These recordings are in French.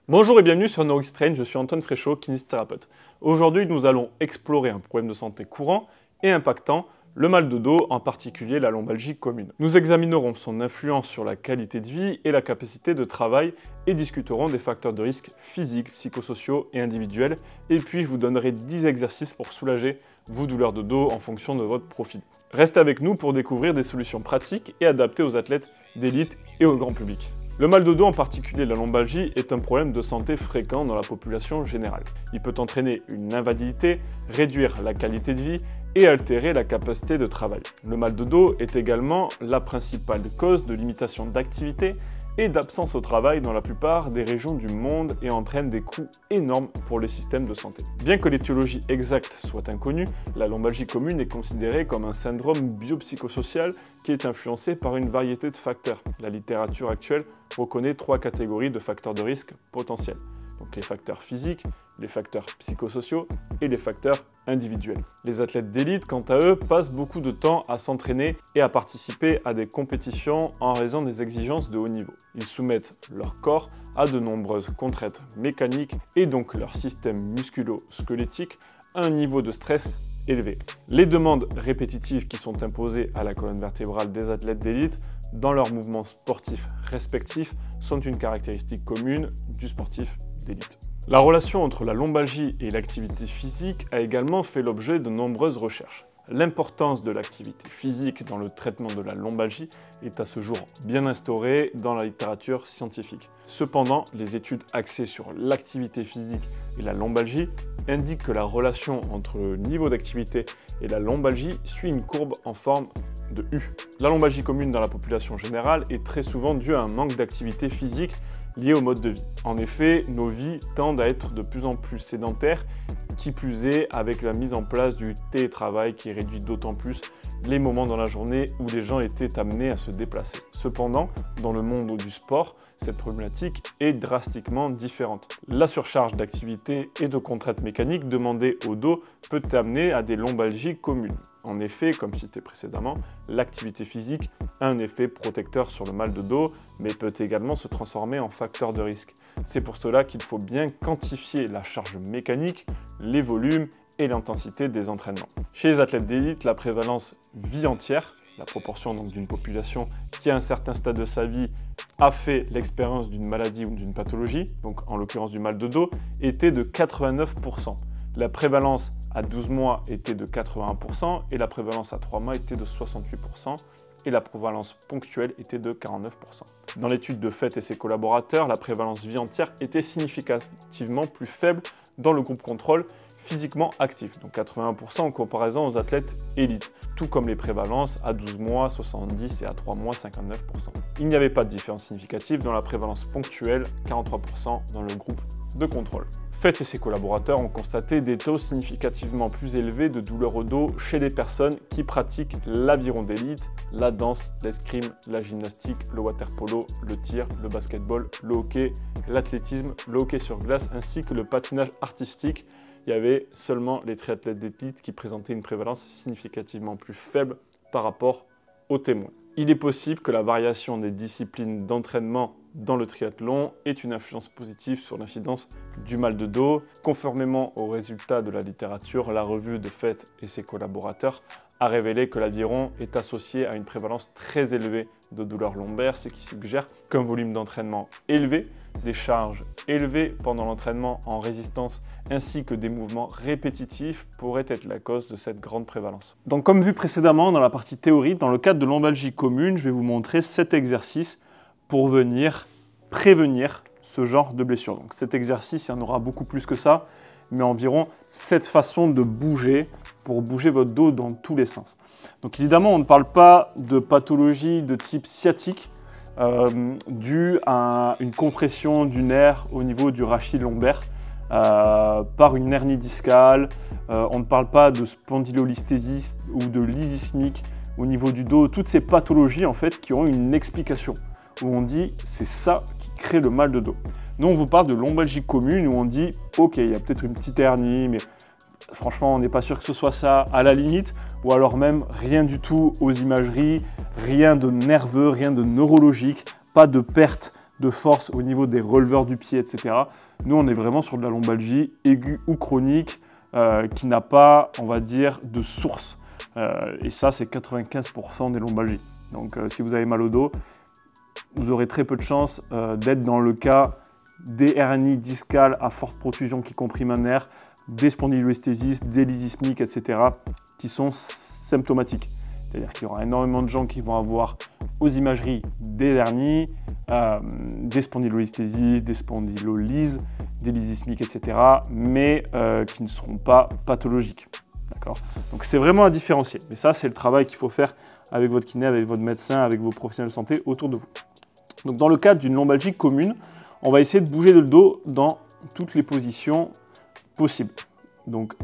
Bonjour et bienvenue sur NourixTrain, je suis Antoine Fréchot, kinésithérapeute. Aujourd'hui, nous allons explorer un problème de santé courant et impactant, le mal de dos, en particulier la lombalgie commune. Nous examinerons son influence sur la qualité de vie et la capacité de travail et discuterons des facteurs de risque physiques, psychosociaux et individuels. Et puis, je vous donnerai 10 exercices pour soulager vos douleurs de dos en fonction de votre profil. Restez avec nous pour découvrir des solutions pratiques et adaptées aux athlètes d'élite et au grand public. Le mal de dos, en particulier la lombalgie, est un problème de santé fréquent dans la population générale. Il peut entraîner une invalidité, réduire la qualité de vie et altérer la capacité de travail. Le mal de dos est également la principale cause de limitation d'activité et d'absence au travail dans la plupart des régions du monde et entraîne des coûts énormes pour le système de santé. Bien que l'étiologie exacte soit inconnue, la lombalgie commune est considérée comme un syndrome biopsychosocial qui est influencé par une variété de facteurs. La littérature actuelle reconnaît 3 catégories de facteurs de risque potentiels. Donc les facteurs physiques, les facteurs psychosociaux et les facteurs individuels. Les athlètes d'élite, quant à eux, passent beaucoup de temps à s'entraîner et à participer à des compétitions en raison des exigences de haut niveau. Ils soumettent leur corps à de nombreuses contraintes mécaniques et donc leur système musculo-squelettique à un niveau de stress élevé. Les demandes répétitives qui sont imposées à la colonne vertébrale des athlètes d'élite dans leurs mouvements sportifs respectifs sont une caractéristique commune du sportif d'élite. La relation entre la lombalgie et l'activité physique a également fait l'objet de nombreuses recherches. L'importance de l'activité physique dans le traitement de la lombalgie est à ce jour bien instaurée dans la littérature scientifique. Cependant, les études axées sur l'activité physique et la lombalgie indiquent que la relation entre le niveau d'activité et la lombalgie suit une courbe en forme de U. La lombalgie commune dans la population générale est très souvent due à un manque d'activité physique lié au mode de vie. En effet, nos vies tendent à être de plus en plus sédentaires, qui plus est avec la mise en place du télétravail qui réduit d'autant plus les moments dans la journée où les gens étaient amenés à se déplacer. Cependant, dans le monde du sport, cette problématique est drastiquement différente. La surcharge d'activité et de contraintes mécaniques demandées au dos peut amener à des lombalgies communes. En effet, comme cité précédemment, l'activité physique a un effet protecteur sur le mal de dos, mais peut également se transformer en facteur de risque. C'est pour cela qu'il faut bien quantifier la charge mécanique, les volumes et l'intensité des entraînements. Chez les athlètes d'élite, la prévalence vie entière, la proportion donc d'une population qui à un certain stade de sa vie a fait l'expérience d'une maladie ou d'une pathologie, donc en l'occurrence du mal de dos, était de 89%. La prévalence à 12 mois était de 81% et la prévalence à 3 mois était de 68% et la prévalence ponctuelle était de 49%. Dans l'étude de Fett et ses collaborateurs, la prévalence vie entière était significativement plus faible dans le groupe contrôle physiquement actif, donc 81% en comparaison aux athlètes élites, tout comme les prévalences à 12 mois, 70 et à 3 mois, 59%. Il n'y avait pas de différence significative dans la prévalence ponctuelle, 43% dans le groupe de contrôle. Fett et ses collaborateurs ont constaté des taux significativement plus élevés de douleurs au dos chez les personnes qui pratiquent l'aviron d'élite, la danse, l'escrime, la gymnastique, le water-polo, le tir, le basketball, le hockey, l'athlétisme, le hockey sur glace ainsi que le patinage artistique. Il y avait seulement les triathlètes d'élite qui présentaient une prévalence significativement plus faible par rapport aux témoins. Il est possible que la variation des disciplines d'entraînement dans le triathlon ait une influence positive sur l'incidence du mal de dos. Conformément aux résultats de la littérature, la revue de Fett et ses collaborateurs a révélé que l'aviron est associé à une prévalence très élevée de douleurs lombaires, ce qui suggère qu'un volume d'entraînement élevé, des charges élevées pendant l'entraînement en résistance ainsi que des mouvements répétitifs pourraient être la cause de cette grande prévalence. Donc comme vu précédemment dans la partie théorie, dans le cadre de lombalgie commune, je vais vous montrer 7 exercices pour venir prévenir ce genre de blessure. Donc cet exercice, il y en aura beaucoup plus que ça, mais environ 7 façons de bouger pour bouger votre dos dans tous les sens. Donc évidemment, on ne parle pas de pathologie de type sciatique due à une compression du nerf au niveau du rachis lombaire par une hernie discale. On ne parle pas de spondylolisthésie ou de lysismique au niveau du dos. Toutes ces pathologies en fait qui ont une explication où on dit c'est ça qui crée le mal de dos. Nous on vous parle de lombalgie commune où on dit ok, il y a peut-être une petite hernie, mais franchement on n'est pas sûr que ce soit ça à la limite, ou alors même rien du tout aux imageries, rien de nerveux, rien de neurologique, pas de perte de force au niveau des releveurs du pied, etc. Nous, on est vraiment sur de la lombalgie aiguë ou chronique qui n'a pas, on va dire, de source. Et ça, c'est 95% des lombalgies. Donc, si vous avez mal au dos, vous aurez très peu de chances d'être dans le cas des hernies discales à forte protrusion qui compriment un nerf, des spondylolisthésis, des lysismiques, etc., qui sont symptomatiques. C'est-à-dire qu'il y aura énormément de gens qui vont avoir aux imageries des hernies, des spondylolisthésis, des spondylolyses, des lysismiques, etc., mais qui ne seront pas pathologiques. D'accord ? Donc c'est vraiment à différencier. Mais ça, c'est le travail qu'il faut faire avec votre kiné, avec votre médecin, avec vos professionnels de santé autour de vous. Donc dans le cadre d'une lombalgie commune, on va essayer de bouger le dos dans toutes les positions possibles. Donc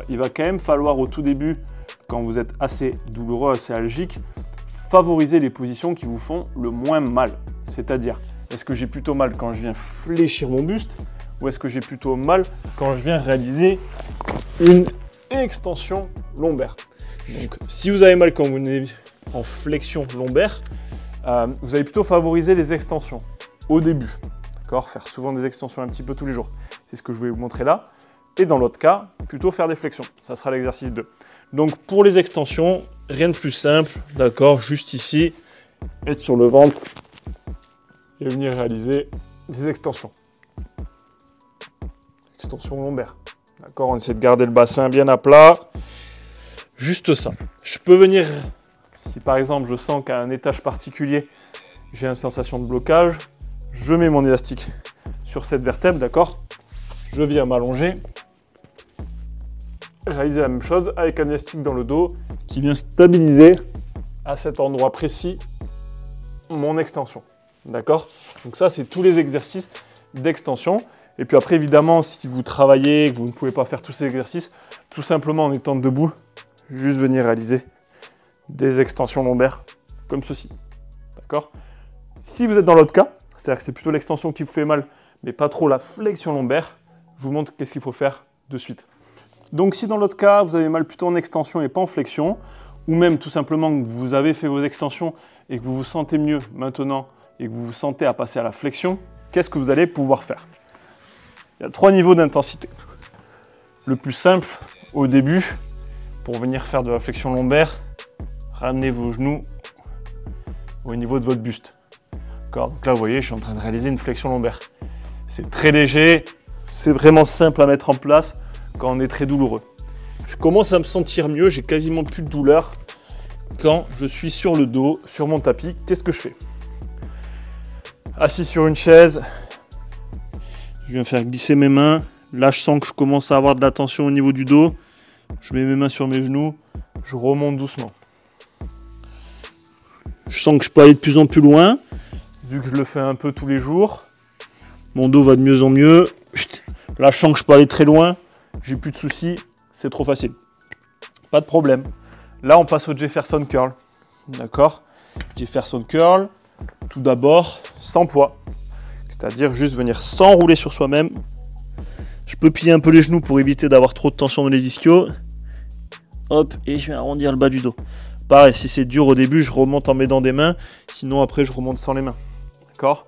il va quand même falloir au tout début, quand vous êtes assez douloureux, assez algique, favoriser les positions qui vous font le moins mal. C'est-à-dire, est-ce que j'ai plutôt mal quand je viens fléchir mon buste ou est-ce que j'ai plutôt mal quand je viens réaliser une extension lombaire? Donc si vous avez mal quand vous venez en flexion lombaire, vous allez plutôt favoriser les extensions au début. D'accord ? Faire souvent des extensions un petit peu tous les jours. C'est ce que je vais vous montrer là. Et dans l'autre cas, plutôt faire des flexions. Ça sera l'exercice 2. Donc pour les extensions, rien de plus simple. D'accord ? Juste ici, être sur le ventre et venir réaliser des extensions. Extension lombaire. D'accord ? On essaie de garder le bassin bien à plat. Juste ça. Je peux venir, si par exemple je sens qu'à un étage particulier, j'ai une sensation de blocage, je mets mon élastique sur cette vertèbre, d'accord ? Je viens m'allonger. Réaliser la même chose avec un élastique dans le dos qui vient stabiliser à cet endroit précis mon extension. D'accord ? Donc ça, c'est tous les exercices d'extension. Et puis après, évidemment, si vous travaillez et que vous ne pouvez pas faire tous ces exercices, tout simplement en étant debout, juste venir réaliser des extensions lombaires comme ceci. D'accord ? Si vous êtes dans l'autre cas, c'est-à-dire que c'est plutôt l'extension qui vous fait mal, mais pas trop la flexion lombaire, je vous montre qu'est-ce qu'il faut faire de suite. Donc si dans l'autre cas, vous avez mal plutôt en extension et pas en flexion, ou même tout simplement que vous avez fait vos extensions et que vous vous sentez mieux maintenant et que vous vous sentez à passer à la flexion, qu'est-ce que vous allez pouvoir faire? Il y a 3 niveaux d'intensité. Le plus simple, au début, pour venir faire de la flexion lombaire, ramenez vos genoux au niveau de votre buste. Donc là, vous voyez, je suis en train de réaliser une flexion lombaire. C'est très léger, c'est vraiment simple à mettre en place quand on est très douloureux. Je commence à me sentir mieux, j'ai quasiment plus de douleur quand je suis sur le dos, sur mon tapis. Qu'est-ce que je fais? Assis sur une chaise, je viens faire glisser mes mains. Là, je sens que je commence à avoir de la tension au niveau du dos. Je mets mes mains sur mes genoux, je remonte doucement. Je sens que je peux aller de plus en plus loin. Vu que je le fais un peu tous les jours, mon dos va de mieux en mieux. Là, je sens que je peux aller très loin. J'ai plus de soucis, c'est trop facile. Pas de problème. Là, on passe au Jefferson Curl. D'accord? Jefferson Curl, tout d'abord, sans poids. C'est-à-dire juste venir s'enrouler sur soi-même. Je peux plier un peu les genoux pour éviter d'avoir trop de tension dans les ischios. Hop, et je vais arrondir le bas du dos. Pareil, si c'est dur au début, je remonte en m'aidant des mains. Sinon, après, je remonte sans les mains. D'accord?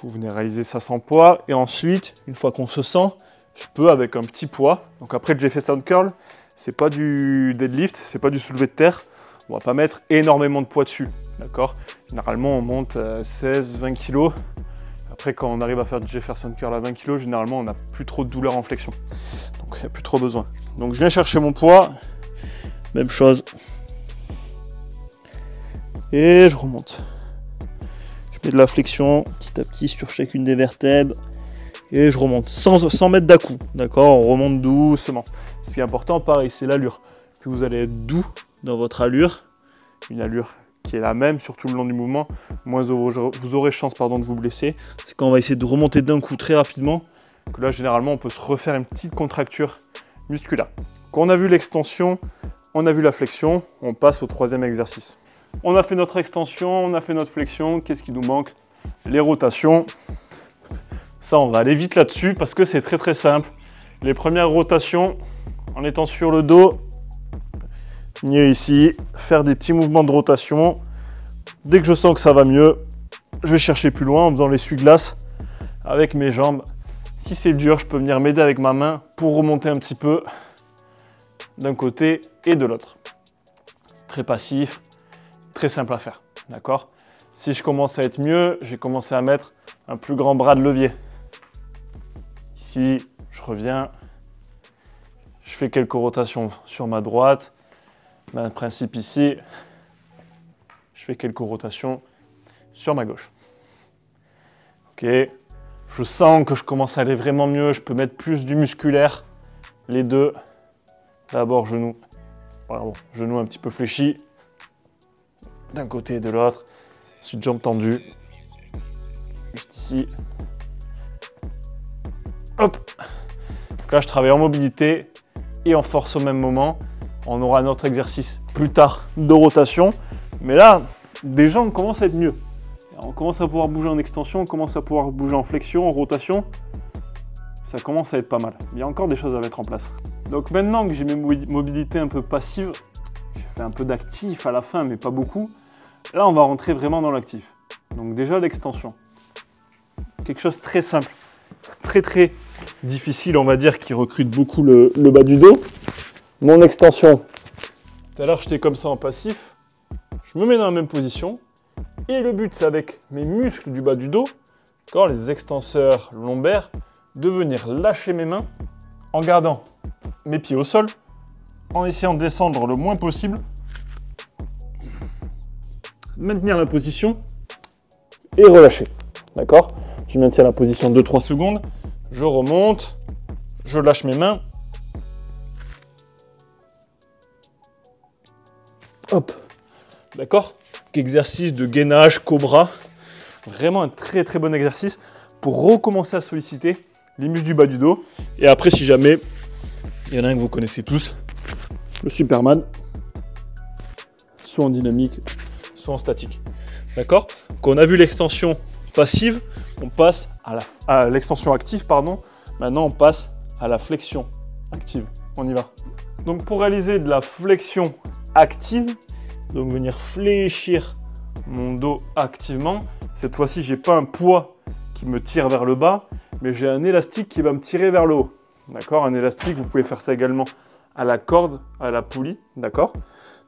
Vous venez réaliser ça sans poids. Et ensuite, une fois qu'on se sent, je peux avec un petit poids. Donc après, le Jefferson Curl, c'est pas du deadlift, c'est pas du soulevé de terre. On va pas mettre énormément de poids dessus. D'accord? Généralement, on monte 16-20 kg. Après, quand on arrive à faire du Jefferson Curl à 20 kg, généralement, on n'a plus trop de douleur en flexion. Donc, il n'y a plus trop besoin. Donc, je viens chercher mon poids. Même chose. Et je remonte. Je mets de la flexion petit à petit sur chacune des vertèbres. Et je remonte sans mettre d'à-coup. D'accord? On remonte doucement. Ce qui est important, pareil, c'est l'allure. Plus vous allez être doux dans votre allure, une allure qui est la même sur tout le long du mouvement, moins vous aurez chance de vous blesser. C'est quand on va essayer de remonter d'un coup très rapidement, que là, généralement, on peut se refaire une petite contracture musculaire. Quand on a vu l'extension, on a vu la flexion, on passe au 3e exercice. On a fait notre extension, on a fait notre flexion. Qu'est-ce qui nous manque? Les rotations. Ça, on va aller vite là-dessus parce que c'est très simple. Les premières rotations, en étant sur le dos, venir ici, faire des petits mouvements de rotation. Dès que je sens que ça va mieux, je vais chercher plus loin en faisant l'essuie-glace avec mes jambes. Si c'est dur, je peux venir m'aider avec ma main pour remonter un petit peu d'un côté et de l'autre. C'est très passif, très simple à faire, d'accord? Si je commence à être mieux, je vais commencer à mettre un plus grand bras de levier. Ici, je reviens, je fais quelques rotations sur ma droite. Même principe ici, je fais quelques rotations sur ma gauche. Ok, je sens que je commence à aller vraiment mieux, je peux mettre plus du musculaire, les deux. D'abord genou, pardon, genou un petit peu fléchi, d'un côté et de l'autre. Ensuite jambe tendue, juste ici. Hop. Donc là je travaille en mobilité et en force au même moment. On aura un autre exercice plus tard de rotation. Mais là, déjà on commence à être mieux. On commence à pouvoir bouger en extension, on commence à pouvoir bouger en flexion, en rotation. Ça commence à être pas mal. Il y a encore des choses à mettre en place. Donc maintenant que j'ai mes mobilités un peu passives, j'ai fait un peu d'actif à la fin, mais pas beaucoup. Là, on va rentrer vraiment dans l'actif. Donc déjà, l'extension. Quelque chose de très simple, très difficile, on va dire, qui recrute beaucoup le bas du dos. Mon extension. Tout à l'heure, j'étais comme ça en passif. Je me mets dans la même position. Et le but, c'est avec mes muscles du bas du dos, les extenseurs lombaires, de venir lâcher mes mains en gardant mes pieds au sol, en essayant de descendre le moins possible, maintenir la position et relâcher. D'accord? Je maintiens la position 2-3 secondes, je remonte, je lâche mes mains. Hop. D'accord? Exercice de gainage, cobra. Vraiment un très bon exercice pour recommencer à solliciter les muscles du bas du dos. Et après, si jamais, il y en a un que vous connaissez tous, le Superman, soit en dynamique, soit en statique. D'accord? Quand on a vu l'extension passive, on passe à l'extension active, pardon. Maintenant, on passe à la flexion active. On y va. Donc, pour réaliser de la flexion active, donc venir fléchir mon dos activement. Cette fois-ci, j'ai pas un poids qui me tire vers le bas, mais j'ai un élastique qui va me tirer vers le haut. D'accord? Un élastique, vous pouvez faire ça également à la corde, à la poulie. D'accord?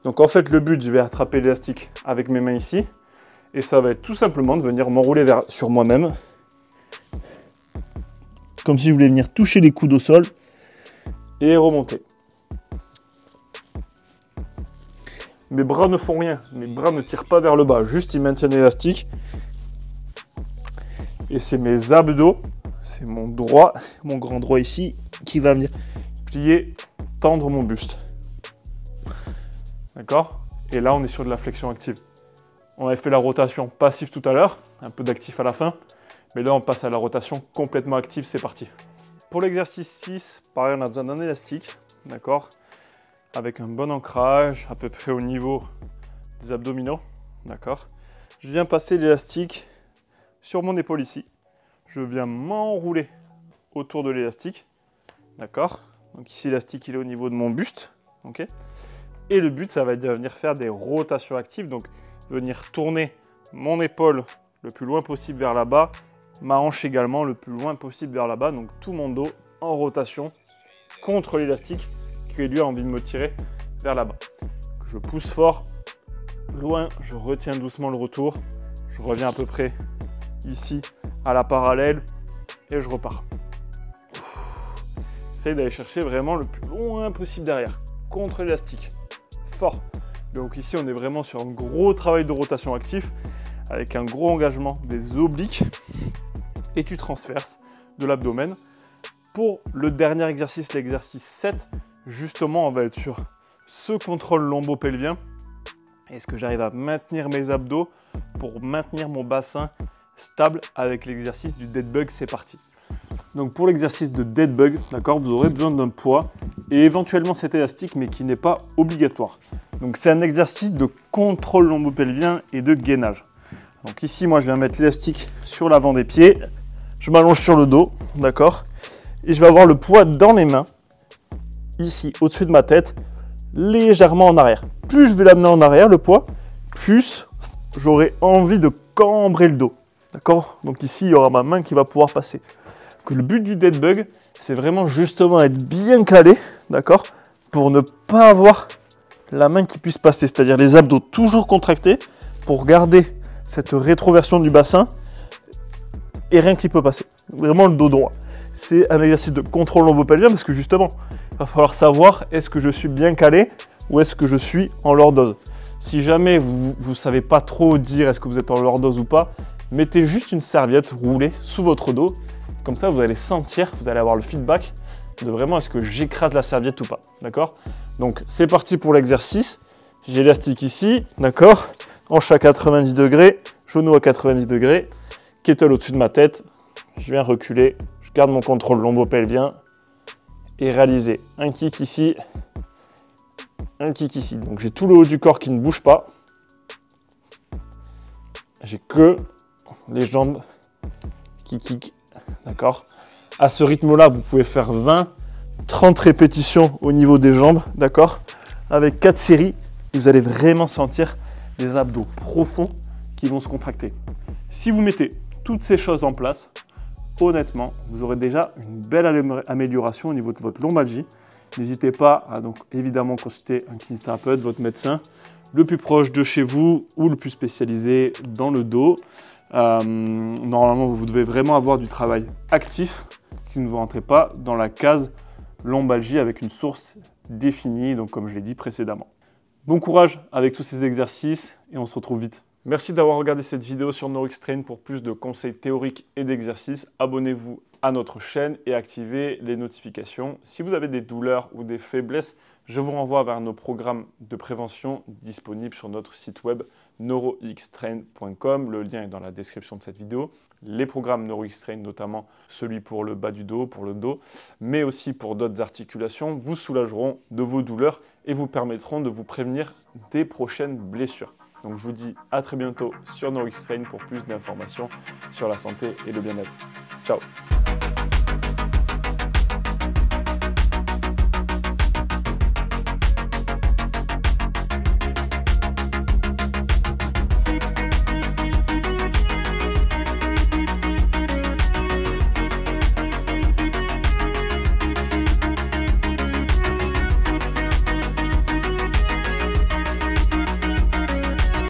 Donc en fait, le but, je vais attraper l'élastique avec mes mains ici. Et ça va être tout simplement de venir m'enrouler sur moi-même. Comme si je voulais venir toucher les coudes au sol et remonter. Mes bras ne font rien, mes bras ne tirent pas vers le bas, juste ils maintiennent l'élastique. Et c'est mes abdos, c'est mon grand droit ici, qui va venir plier, tendre mon buste. D'accord? Et là, on est sur de la flexion active. On avait fait la rotation passive tout à l'heure, un peu d'actif à la fin. Mais là, on passe à la rotation complètement active, c'est parti. Pour l'exercice 6, pareil, on a besoin d'un élastique, d'accord? Avec un bon ancrage, à peu près au niveau des abdominaux, d'accord? Je viens passer l'élastique sur mon épaule ici. Je viens m'enrouler autour de l'élastique, d'accord? Donc ici, l'élastique, il est au niveau de mon buste, ok? Et le but, ça va être de venir faire des rotations actives, donc venir tourner mon épaule le plus loin possible vers là-bas, ma hanche également le plus loin possible vers là-bas, donc tout mon dos en rotation contre l'élastique qui lui a envie de me tirer vers là-bas. Je pousse fort, loin, je retiens doucement le retour, je reviens à peu près ici à la parallèle et je repars. J'essaie d'aller chercher vraiment le plus loin possible derrière, contre l'élastique, fort. Donc ici on est vraiment sur un gros travail de rotation actif avec un gros engagement des obliques et tu transverses de l'abdomen. Pour le dernier exercice, l'exercice 7, justement, on va être sur ce contrôle lombo-pelvien. Est-ce que j'arrive à maintenir mes abdos pour maintenir mon bassin stable avec l'exercice du dead bug? C'est parti. Donc pour l'exercice de dead bug, d'accord, vous aurez besoin d'un poids et éventuellement cet élastique, mais qui n'est pas obligatoire. Donc c'est un exercice de contrôle lombo-pelvien et de gainage. Donc ici, moi, je viens mettre l'élastique sur l'avant des pieds. Je m'allonge sur le dos, d'accord? Et je vais avoir le poids dans les mains, ici, au-dessus de ma tête, légèrement en arrière. Plus je vais l'amener en arrière, le poids, plus j'aurai envie de cambrer le dos. D'accord? Donc ici, il y aura ma main qui va pouvoir passer. Que le but du dead bug, c'est vraiment justement être bien calé, d'accord? Pour ne pas avoir la main qui puisse passer, c'est-à-dire les abdos toujours contractés pour garder cette rétroversion du bassin et rien qui peut passer. Vraiment le dos droit. C'est un exercice de contrôle lombo-pelvien parce que justement, il va falloir savoir est-ce que je suis bien calé ou est-ce que je suis en lordose. Si jamais vous ne savez pas trop dire est-ce que vous êtes en lordose ou pas, mettez juste une serviette roulée sous votre dos. Comme ça, vous allez sentir, vous allez avoir le feedback de vraiment est-ce que j'écrase la serviette ou pas. D'accord? Donc, c'est parti pour l'exercice. J'ai l'élastique ici, d'accord? Hanche à 90 degrés, genou à 90 degrés, kettle au-dessus de ma tête. Je viens reculer, je garde mon contrôle lombo-pelvien et réaliser un kick ici, un kick ici. Donc, j'ai tout le haut du corps qui ne bouge pas. J'ai que les jambes qui kick, d'accord? À ce rythme-là, vous pouvez faire 20, 30 répétitions au niveau des jambes, d'accord? Avec 4 séries, vous allez vraiment sentir des abdos profonds qui vont se contracter. Si vous mettez toutes ces choses en place, honnêtement, vous aurez déjà une belle amélioration au niveau de votre lombalgie. N'hésitez pas à donc évidemment consulter un kinésithérapeute, votre médecin, le plus proche de chez vous ou le plus spécialisé dans le dos. Normalement, vous devez vraiment avoir du travail actif si vous ne rentrez pas dans la case lombalgie avec une source définie, donc comme je l'ai dit précédemment. Bon courage avec tous ces exercices et on se retrouve vite. Merci d'avoir regardé cette vidéo sur NourXtrain. Pour plus de conseils théoriques et d'exercices, abonnez-vous à notre chaîne et activez les notifications. Si vous avez des douleurs ou des faiblesses, je vous renvoie vers nos programmes de prévention disponibles sur notre site web neuroxtrain.com. Le lien est dans la description de cette vidéo. Les programmes NourXtrain, notamment celui pour le bas du dos, pour le dos, mais aussi pour d'autres articulations, vous soulageront de vos douleurs et vous permettront de vous prévenir des prochaines blessures. Donc je vous dis à très bientôt sur NourXtrain pour plus d'informations sur la santé et le bien-être. Ciao!